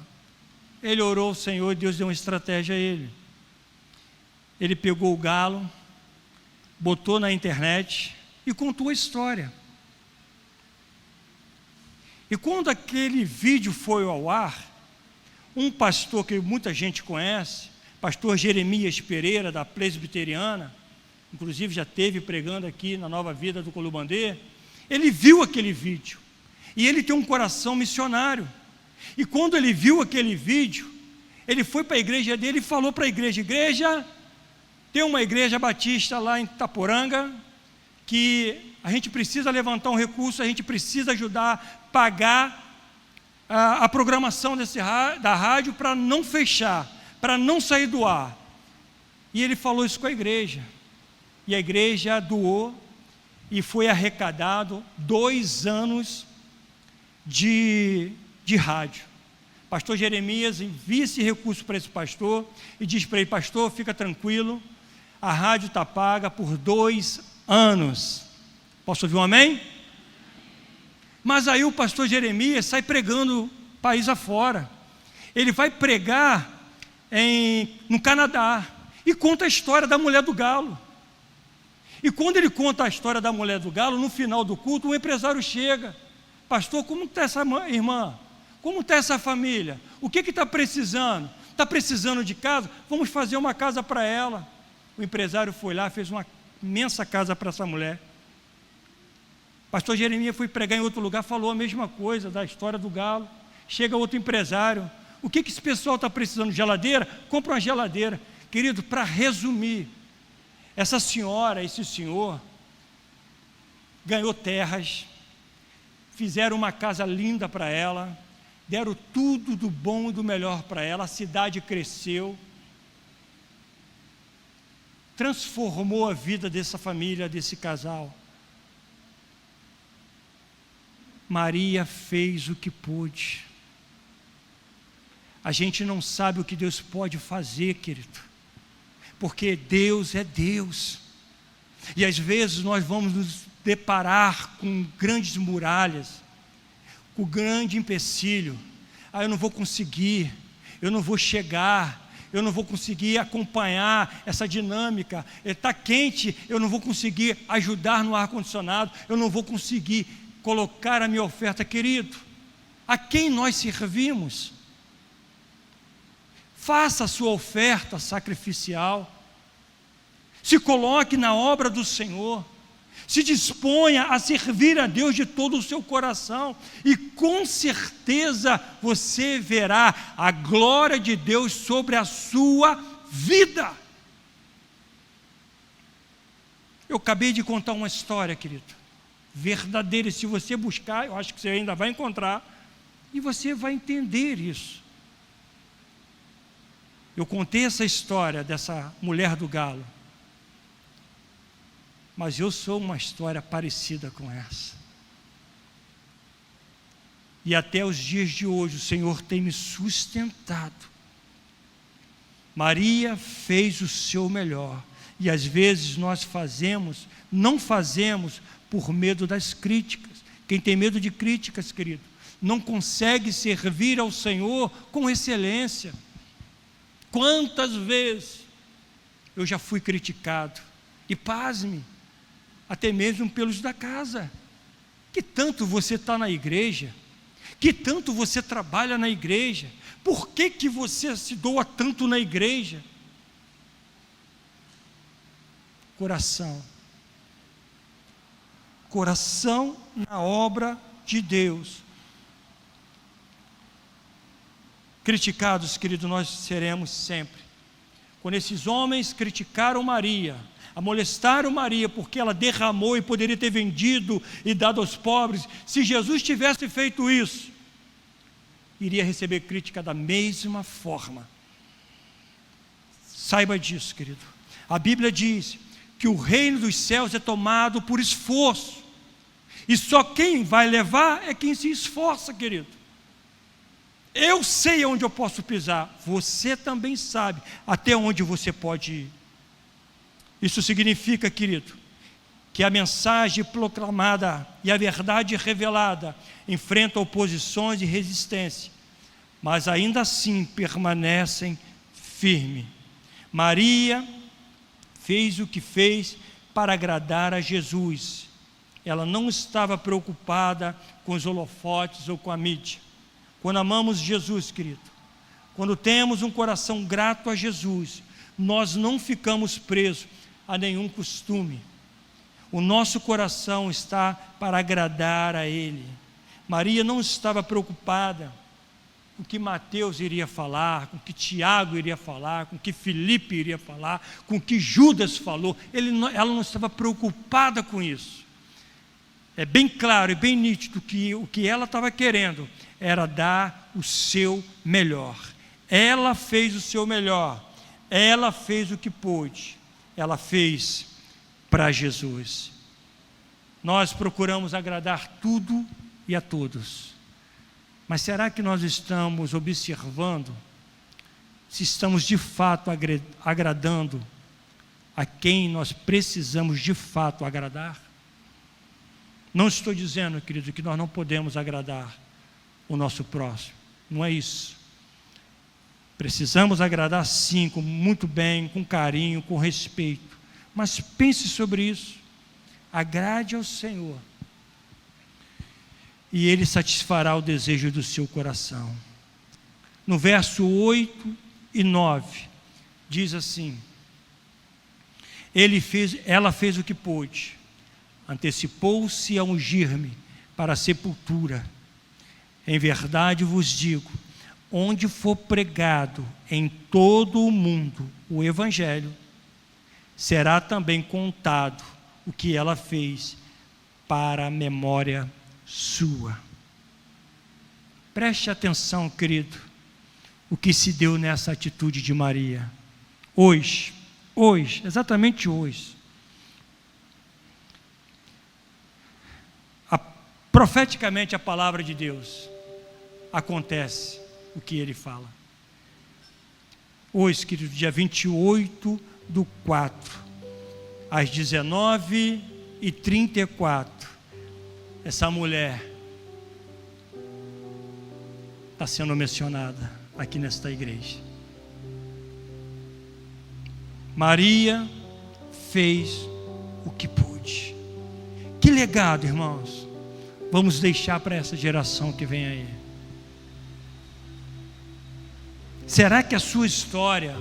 Ele orou ao Senhor e Deus deu uma estratégia a ele. Ele pegou o galo, botou na internet e contou a história. E quando aquele vídeo foi ao ar, um pastor que muita gente conhece, pastor Jeremias Pereira, da Presbiteriana, inclusive já esteve pregando aqui na Nova Vida do Colubandê, ele viu aquele vídeo, e ele tem um coração missionário, e quando ele viu aquele vídeo, ele foi para a igreja dele e falou para a igreja: tem uma igreja batista lá em Itaporanga, que a gente precisa levantar um recurso, a gente precisa ajudar, pagar a programação da rádio para não fechar, para não sair do ar. E ele falou isso com a igreja, e a igreja doou, e foi arrecadado 2 anos de rádio. Pastor Jeremias envia esse recurso para esse pastor, e diz para ele: pastor, fica tranquilo, a rádio está paga por 2 anos. Posso ouvir um amém? Mas aí o pastor Jeremias sai pregando país afora, ele vai pregar no Canadá, e conta a história da mulher do galo. E quando ele conta a história da mulher do galo, no final do culto, um empresário chega: pastor, como está essa irmã? Como está essa família? O que está precisando? Está precisando de casa? Vamos fazer uma casa para ela. O empresário foi lá, fez uma imensa casa para essa mulher. Pastor Jeremias foi pregar em outro lugar, falou a mesma coisa da história do galo. Chega outro empresário: o que esse pessoal está precisando? Geladeira? Compra uma geladeira. Querido, para resumir, essa senhora, esse senhor, ganhou terras, fizeram uma casa linda para ela, deram tudo do bom e do melhor para ela, a cidade cresceu, transformou a vida dessa família, desse casal. Maria fez o que pôde. A gente não sabe o que Deus pode fazer, querido, porque Deus é Deus, e às vezes nós vamos nos deparar com grandes muralhas, com grande empecilho. Eu não vou conseguir, eu não vou chegar, eu não vou conseguir acompanhar essa dinâmica. Está quente, eu não vou conseguir ajudar no ar-condicionado, eu não vou conseguir colocar a minha oferta. Querido, a quem nós servimos? Faça a sua oferta sacrificial, se coloque na obra do Senhor, se disponha a servir a Deus de todo o seu coração, e com certeza você verá a glória de Deus sobre a sua vida. Eu acabei de contar uma história, querido, verdadeira, e se você buscar, eu acho que você ainda vai encontrar, e você vai entender isso. Eu contei essa história dessa mulher do galo, mas eu sou uma história parecida com essa. E até os dias de hoje o Senhor tem me sustentado. Maria fez o seu melhor, e às vezes nós não fazemos por medo das críticas. Quem tem medo de críticas, querido, não consegue servir ao Senhor com excelência. Quantas vezes eu já fui criticado, e pasme, até mesmo pelos da casa. Que tanto você está na igreja, que tanto você trabalha na igreja, por que você se doa tanto na igreja? Coração na obra de Deus. Criticados, querido, nós seremos sempre. Quando esses homens criticaram Maria, amolestaram Maria porque ela derramou e poderia ter vendido e dado aos pobres, se Jesus tivesse feito isso, iria receber crítica da mesma forma. Saiba disso, querido. A Bíblia diz que o reino dos céus é tomado por esforço, e só quem vai levar é quem se esforça, querido. Eu sei onde eu posso pisar, você também sabe até onde você pode ir. Isso significa, querido, que a mensagem proclamada e a verdade revelada enfrentam oposições e resistência, mas ainda assim permanecem firmes. Maria fez o que fez para agradar a Jesus. Ela não estava preocupada com os holofotes ou com a mídia. Quando amamos Jesus, querido, quando temos um coração grato a Jesus, nós não ficamos presos a nenhum costume. O nosso coração está para agradar a Ele. Maria não estava preocupada com o que Mateus iria falar, com o que Tiago iria falar, com o que Filipe iria falar, com o que Judas falou. Ela não estava preocupada com isso. É bem claro e bem nítido que o que ela estava querendo era dar o seu melhor. Ela fez o seu melhor, ela fez o que pôde, ela fez para Jesus. Nós procuramos agradar tudo e a todos, mas será que nós estamos observando se estamos de fato agradando a quem nós precisamos de fato agradar? Não estou dizendo, querido, que nós não podemos agradar o nosso próximo, não é isso. Precisamos agradar sim, muito bem, com carinho, com respeito, mas pense sobre isso. Agrade ao Senhor e Ele satisfará o desejo do seu coração. No verso 8 e 9 diz assim: ela fez o que pôde, antecipou-se a ungir-me para a sepultura. Em verdade vos digo, onde for pregado em todo o mundo o Evangelho, será também contado o que ela fez para a memória sua. Preste atenção, querido, o que se deu nessa atitude de Maria. Hoje, exatamente hoje, profeticamente a palavra de Deus acontece o que ele fala. Hoje, querido, dia 28/4, às 19h34, essa mulher está sendo mencionada aqui nesta igreja. Maria fez o que pôde. Que legado, irmãos, vamos deixar para essa geração que vem aí? Será que a sua história,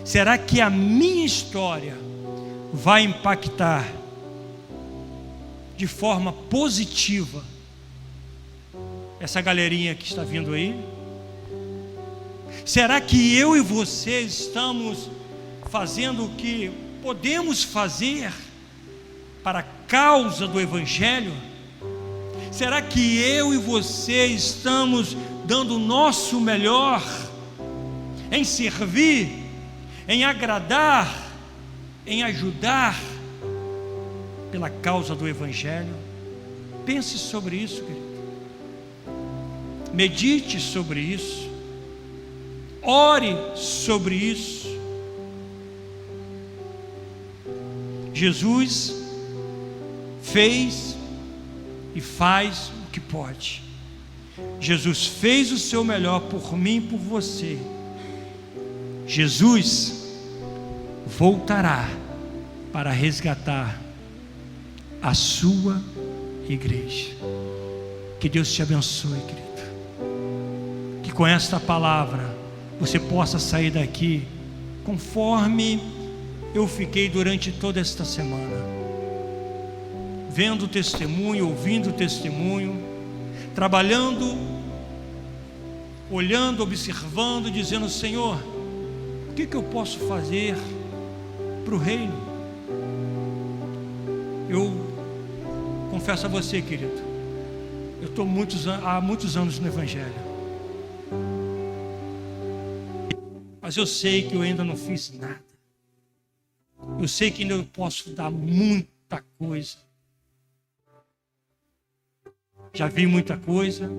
será que a minha história vai impactar de forma positiva essa galerinha que está vindo aí? Será que eu e você estamos fazendo o que podemos fazer para a causa do Evangelho? Será que eu e você estamos dando o nosso melhor em servir, em agradar, em ajudar pela causa do Evangelho? Pense sobre isso, querido. Medite sobre isso. Ore sobre isso. Jesus fez e faz o que pode. Jesus fez o seu melhor por mim e por você. Jesus voltará para resgatar a sua igreja. Que Deus te abençoe, querido. Que com esta palavra você possa sair daqui conforme eu fiquei durante toda esta semana, vendo o testemunho, ouvindo o testemunho, trabalhando, olhando, observando, dizendo: Senhor, o que eu posso fazer para o reino? Eu confesso a você, querido, eu estou há muitos anos no Evangelho, mas eu sei que eu ainda não fiz nada. Eu sei que ainda eu posso dar muita coisa. Já vi muita coisa,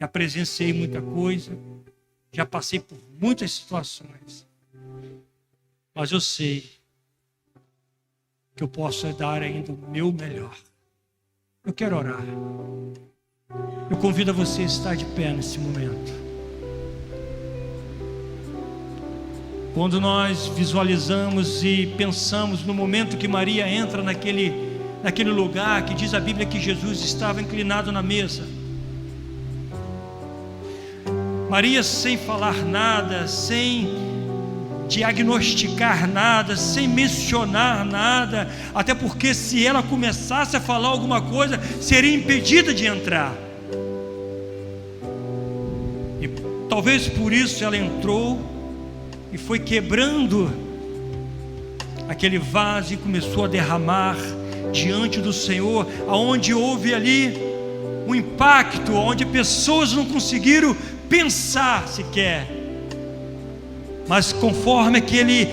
já presenciei muita coisa, já passei por muitas situações, mas eu sei que eu posso dar ainda o meu melhor. Eu quero orar. Eu convido a você a estar de pé nesse momento. Quando nós visualizamos e pensamos no momento que Maria entra naquele lugar, que diz a Bíblia que Jesus estava inclinado na mesa, Maria, sem falar nada, sem diagnosticar nada, sem mencionar nada, até porque se ela começasse a falar alguma coisa, seria impedida de entrar. E talvez por isso ela entrou e foi quebrando aquele vaso e começou a derramar diante do Senhor, aonde houve ali um impacto, onde pessoas não conseguiram pensar sequer. Mas conforme aquele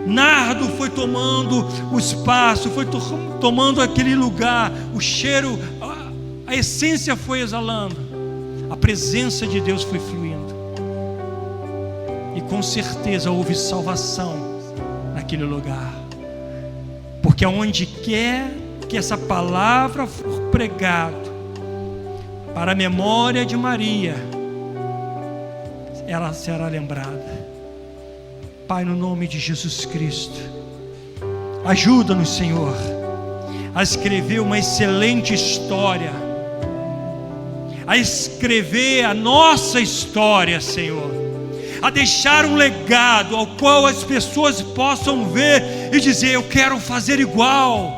nardo foi tomando o espaço, foi tomando aquele lugar, o cheiro, a essência foi exalando, a presença de Deus foi fluindo. E com certeza houve salvação naquele lugar. Porque aonde quer que essa palavra for pregada, para a memória de Maria, ela será lembrada. Pai, no nome de Jesus Cristo, ajuda-nos, Senhor, a escrever uma excelente história, a escrever a nossa história, Senhor, a deixar um legado ao qual as pessoas possam ver e dizer: eu quero fazer igual,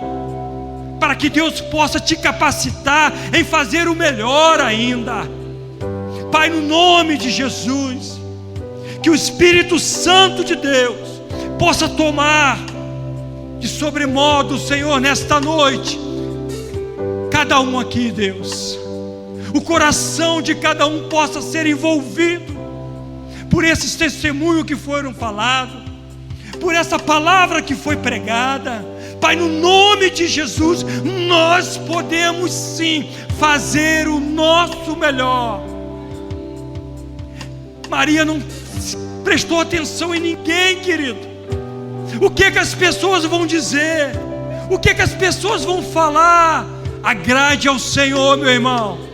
para que Deus possa te capacitar em fazer o melhor ainda. Pai, no nome de Jesus, que o Espírito Santo de Deus possa tomar de sobremodo, Senhor, nesta noite, cada um aqui, Deus, o coração de cada um possa ser envolvido por esses testemunhos que foram falados, por essa palavra que foi pregada. Pai, no nome de Jesus, nós podemos sim fazer o nosso melhor. Maria não prestou atenção em ninguém, querido. O que as pessoas vão dizer? O que as pessoas vão falar? Agrade ao Senhor, meu irmão.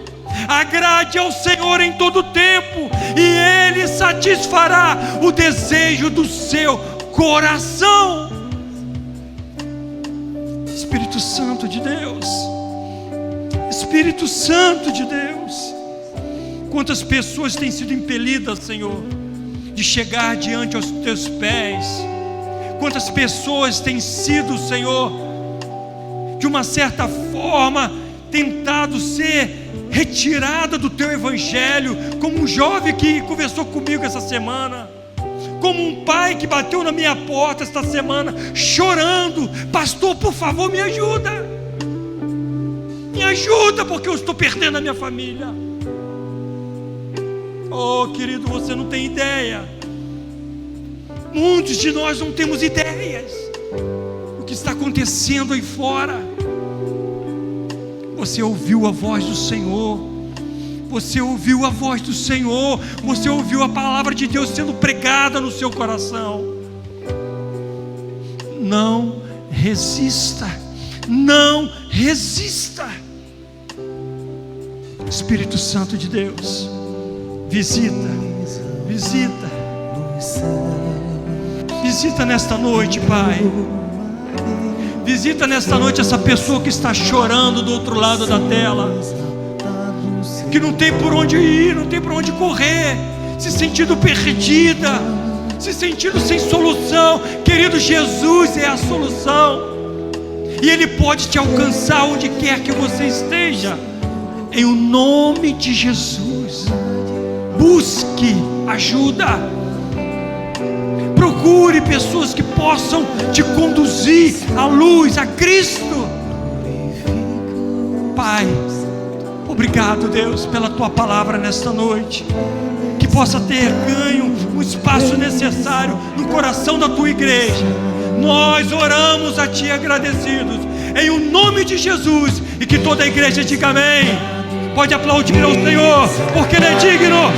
Agrade ao Senhor em todo tempo, e Ele satisfará o desejo do seu coração. Espírito Santo de Deus, Espírito Santo de Deus, quantas pessoas têm sido impelidas, Senhor, de chegar diante aos teus pés, quantas pessoas têm sido, Senhor, de uma certa forma, tentado ser retirada do teu evangelho, como um jovem que conversou comigo essa semana, como um pai que bateu na minha porta esta semana, chorando: pastor, por favor, me ajuda, porque eu estou perdendo a minha família. Oh, querido, você não tem ideia, muitos de nós não temos ideias do que está acontecendo aí fora. Você ouviu a voz do Senhor, você ouviu a voz do Senhor, você ouviu a palavra de Deus sendo pregada no seu coração. Não resista, não resista. Espírito Santo de Deus, visita nesta noite, Pai. Visita nesta noite essa pessoa que está chorando do outro lado da tela, que não tem por onde ir, não tem por onde correr, se sentindo perdida, se sentindo sem solução. Querido, Jesus é a solução, e Ele pode te alcançar onde quer que você esteja, em o nome de Jesus. Busque ajuda, procure pessoas que possam te conduzir à luz, a Cristo. Pai, obrigado, Deus, pela Tua palavra nesta noite, que possa ter ganho o espaço necessário no coração da Tua igreja. Nós oramos a Ti agradecidos, em o nome de Jesus, e que toda a igreja diga amém. Pode aplaudir ao Senhor, porque Ele é digno.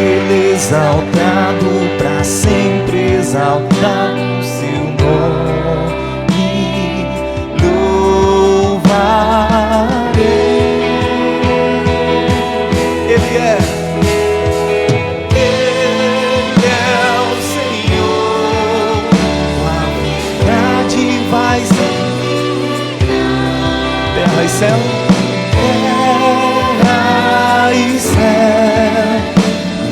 Ele exaltado, para sempre exaltado o seu nome, louvarei. Ele é o Senhor, a verdade vai ser. Terra e céu, terra e céu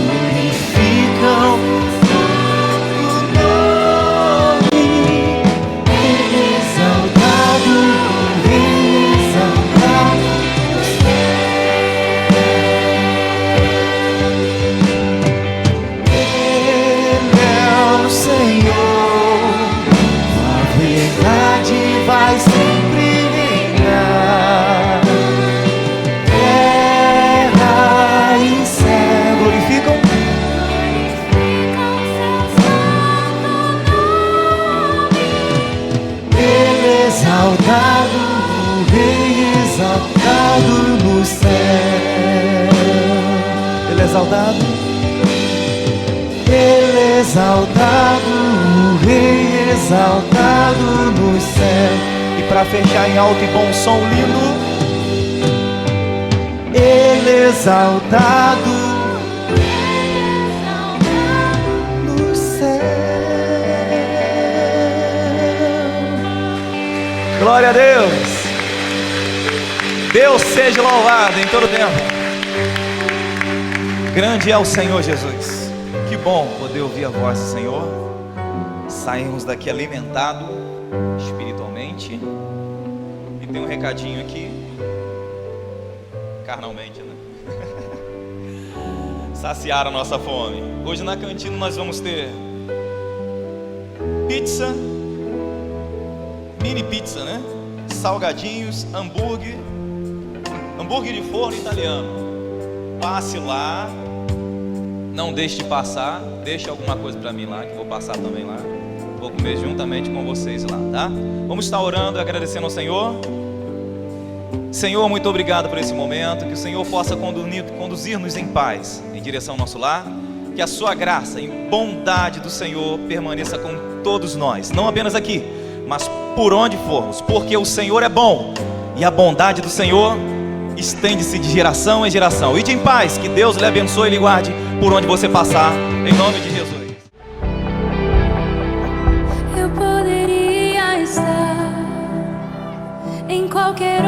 glorificam o nome. Exaltado, exaltado o céu. Ele é o Senhor, a verdade vai sempre reinar. Terra e céu glorificam. Ele exaltado, o Rei exaltado no céu. Ele exaltado, Ele exaltado, o Rei exaltado no céu. E para fechar em alto e bom som lindo, Ele exaltado no céu. Glória a Deus. Deus seja louvado em todo tempo. Grande é o Senhor Jesus. Que bom poder ouvir a voz do Senhor, sairmos daqui alimentados espiritualmente. E tem um recadinho aqui, carnalmente, né? Saciar a nossa fome. Hoje na cantina nós vamos ter pizza, mini pizza, né? Salgadinhos, hambúrguer de forno italiano. Passe lá, não deixe de passar, deixe alguma coisa para mim lá, que eu vou passar também lá. Vou comer juntamente com vocês lá, tá? Vamos estar orando e agradecendo ao Senhor. Senhor, muito obrigado por esse momento. Que o Senhor possa conduzir-nos em paz em direção ao nosso lar. Que a sua graça e bondade do Senhor permaneça com todos nós, não apenas aqui, mas por onde formos, porque o Senhor é bom e a bondade do Senhor estende-se de geração em geração. Ide em paz, que Deus lhe abençoe e lhe guarde por onde você passar, em nome de Jesus. Eu poderia estar em qualquer